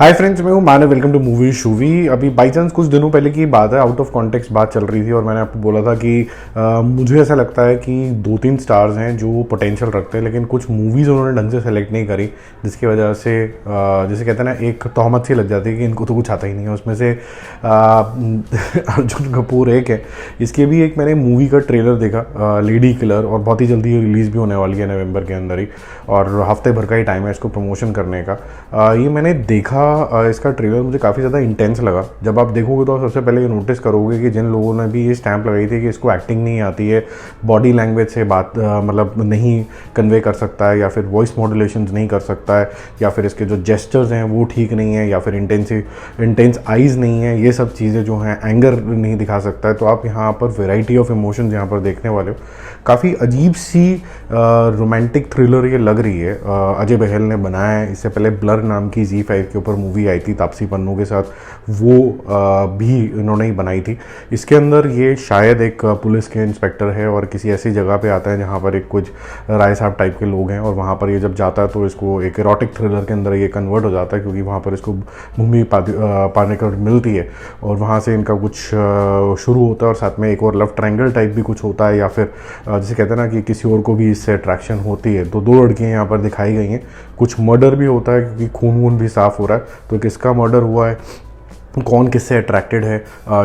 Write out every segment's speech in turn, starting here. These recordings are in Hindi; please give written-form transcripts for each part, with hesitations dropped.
हाय फ्रेंड्स, मैं हूँ Manav. Welcome to movie Shuvi. अभी बाई चांस कुछ दिनों पहले की बात है, आउट ऑफ कॉन्टेक्स्ट बात चल रही थी और मैंने आपको बोला था कि मुझे ऐसा लगता है कि 2-3 स्टार्स हैं जो पोटेंशियल रखते हैं, लेकिन कुछ मूवीज़ उन्होंने ढंग से सेलेक्ट नहीं करी, जिसकी वजह से जैसे कहते हैं ना, एक तहमत सी लग जाती है कि इनको तो कुछ आता ही नहीं है। उसमें से अर्जुन कपूर एक है। इसके भी एक मैंने मूवी का ट्रेलर देखा, लेडी किलर, और बहुत ही जल्दी ये रिलीज़ भी होने वाली है नवंबर के अंदर ही, और हफ्ते भर का ही टाइम है इसको प्रमोशन करने का। ये मैंने देखा, इसका ट्रेलर मुझे काफ़ी ज़्यादा इंटेंस लगा। जब आप देखोगे तो आप सबसे पहले ये नोटिस करोगे कि जिन लोगों ने भी ये स्टैंप लगाई थी कि इसको एक्टिंग नहीं आती है, बॉडी लैंग्वेज से बात मतलब नहीं कन्वे कर सकता है, या फिर वॉइस मॉड्यूलेशन नहीं कर सकता है, या फिर इसके जो जेस्चर्स हैं वो ठीक नहीं है, या फिर इंटेंस आइज़ नहीं है, ये सब चीज़ें जो हैं, एंगर नहीं दिखा सकता है, तो आप यहाँ पर वेराइटी ऑफ इमोशंस यहाँ पर देखने वाले हो। काफ़ी अजीब सी रोमांटिक थ्रिलर ये लग रही है। अजय बहल ने बनाया है। इससे पहले ब्लर नाम की ZEE5 के ऊपर मूवी आई थी तापसी पन्नू के साथ, वो भी इन्होंने ही बनाई थी। इसके अंदर ये शायद एक पुलिस के इंस्पेक्टर है और किसी ऐसी जगह पे आता है जहाँ पर एक कुछ राय साहब टाइप के लोग हैं, और वहाँ पर ये जब जाता है तो इसको एक एरोटिक थ्रिलर के अंदर ये कन्वर्ट हो जाता है, क्योंकि वहाँ पर इसको भूमि पानेकर मिलती है और वहाँ से इनका कुछ शुरू होता है, और साथ में एक और लव ट्रायंगल टाइप भी कुछ होता है, या फिर जैसे कहते हैं ना कि किसी और को भी इससे अट्रैक्शन होती है। तो 2 लड़कियाँ यहाँ पर दिखाई गई हैं। कुछ मर्डर भी होता है क्योंकि खून वून भी साफ़ हो रहा है, तो किसका मर्डर हुआ है, कौन किससे अट्रैक्टेड है,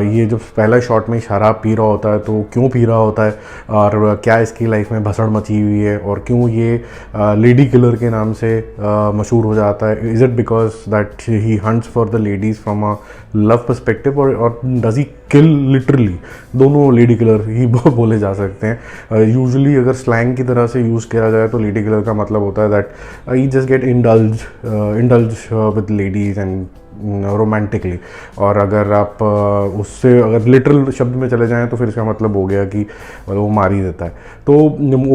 ये जब पहला शॉट में शराब पी रहा होता है तो क्यों पी रहा होता है, और क्या इसकी लाइफ में भसड़ मची हुई है, और क्यों ये लेडी किलर के नाम से मशहूर हो जाता है। Is it because that he hunts for the ladies from a love perspective, और डज ही किल लिटरली? दोनों लेडी किलर ही बोले जा सकते हैं। यूजुअली अगर स्लैंग की तरह से यूज़ किया जाए तो लेडी किलर का मतलब होता है that he just get indulge with ladies and romantically. और अगर आप उससे अगर लिटरल शब्द में चले जाएं तो फिर इसका मतलब हो गया कि वो मार ही देता है। तो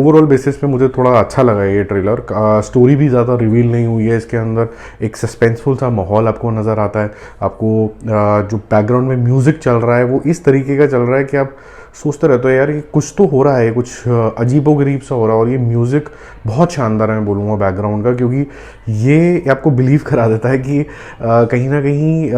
ओवरऑल बेसिस पे मुझे थोड़ा अच्छा लगा ये ट्रेलर। स्टोरी भी ज़्यादा रिवील नहीं हुई है इसके अंदर। एक सस्पेंसफुल सा माहौल आपको नज़र आता है। आपको जो बैकग्राउंड में म्यूज़िक चल रहा है वो इस तरीके का चल रहा है कि आप सोचते रहते हो यार ये कुछ तो हो रहा है, कुछ अजीबोगरीब सा हो रहा है। और ये म्यूज़िक बहुत शानदार है, मैं बोलूँगा बैकग्राउंड का, क्योंकि ये आपको बिलीव करा देता है कि कहीं ना कहीं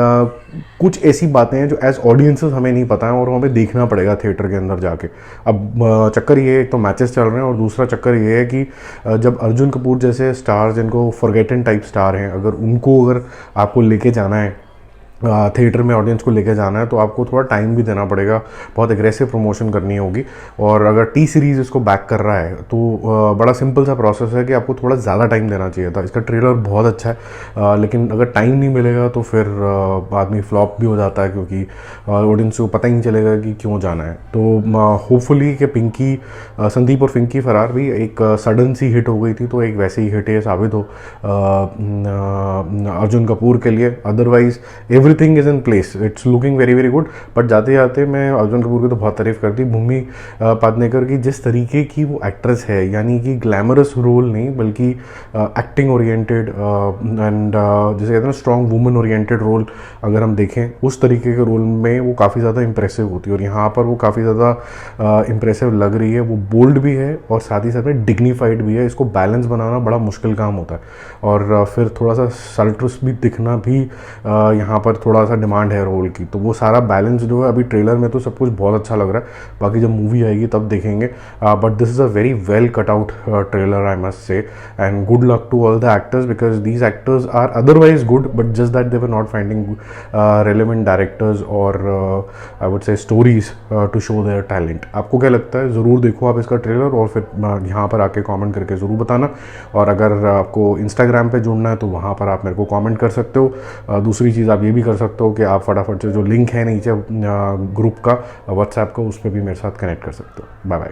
कुछ ऐसी बातें हैं जो एज ऑडियंसेस हमें नहीं पता है, और हमें देखना पड़ेगा थिएटर के अंदर जाके। अब चक्कर ये है, एक तो मैचेस चल रहे हैं, और दूसरा चक्कर ये है कि जब अर्जुन कपूर जैसे स्टार, जिनको फॉरगेटन टाइप स्टार हैं, अगर आपको लेके जाना है थिएटर में, ऑडियंस को लेकर जाना है, तो आपको थोड़ा टाइम भी देना पड़ेगा, बहुत एग्रेसिव प्रमोशन करनी होगी। और अगर टी सीरीज़ इसको बैक कर रहा है तो बड़ा सिंपल सा प्रोसेस है कि आपको थोड़ा ज़्यादा टाइम देना चाहिए था। इसका ट्रेलर बहुत अच्छा है, लेकिन अगर टाइम नहीं मिलेगा तो फिर आदमी फ्लॉप भी हो जाता है, क्योंकि ऑडियंस को पता ही नहीं चलेगा कि क्यों जाना है। तो होपफुली कि संदीप और पिंकी फरार भी एक सडन सी हिट हो गई थी, तो एक वैसे ही हिट ये साबित हो अर्जुन कपूर के लिए। Otherwise everything is in place, it's looking very very good. But जाते जाते मैं अर्जुन कपूर की तो बहुत तारीफ करती, भूमि पाटनेकर की जिस तरीके की वो एक्ट्रेस है, यानी कि ग्लैमरस रोल नहीं बल्कि एक्टिंग ओरिएंटेड एंड जैसे कहते हैं ना स्ट्रॉन्ग वुमन ओरिएंटेड रोल, अगर हम देखें उस तरीके के रोल में वो काफ़ी ज़्यादा इंप्रेसिव होती है। और यहाँ पर वो काफ़ी ज़्यादा इंप्रेसिव लग रही है। वो बोल्ड भी है और साथ ही साथ में डिग्निफाइड भी है। इसको बैलेंस बनाना बड़ा मुश्किल काम होता है, और फिर थोड़ा सा सल्ट्रस भी दिखना भी यहाँ पर थोड़ा सा डिमांड है रोल की। तो वो सारा बैलेंस जो है, अभी ट्रेलर में तो सब कुछ बहुत अच्छा लग रहा है, बाकी जब मूवी आएगी तब देखेंगे। But this is a very well cut out trailer, I must say, and good luck to all the actors, because these actors are otherwise good, but just that they were not finding relevant directors or I would say stories to show their talent. आपको क्या लगता है? ज़रूर देखो आप इसका ट्रेलर, और फिर यहाँ पर आके कॉमेंट करके ज़रूर बताना। और अगर आपको इंस्टाग्राम पर जुड़ना है तो वहाँ पर आप मेरे को कॉमेंट कर सकते हो। दूसरी चीज़ आप ये भी कर सकते हो कि आप फटाफट से जो लिंक है नीचे ग्रुप का, व्हाट्सएप का, उस पर भी मेरे साथ कनेक्ट कर सकते हो। Bye bye.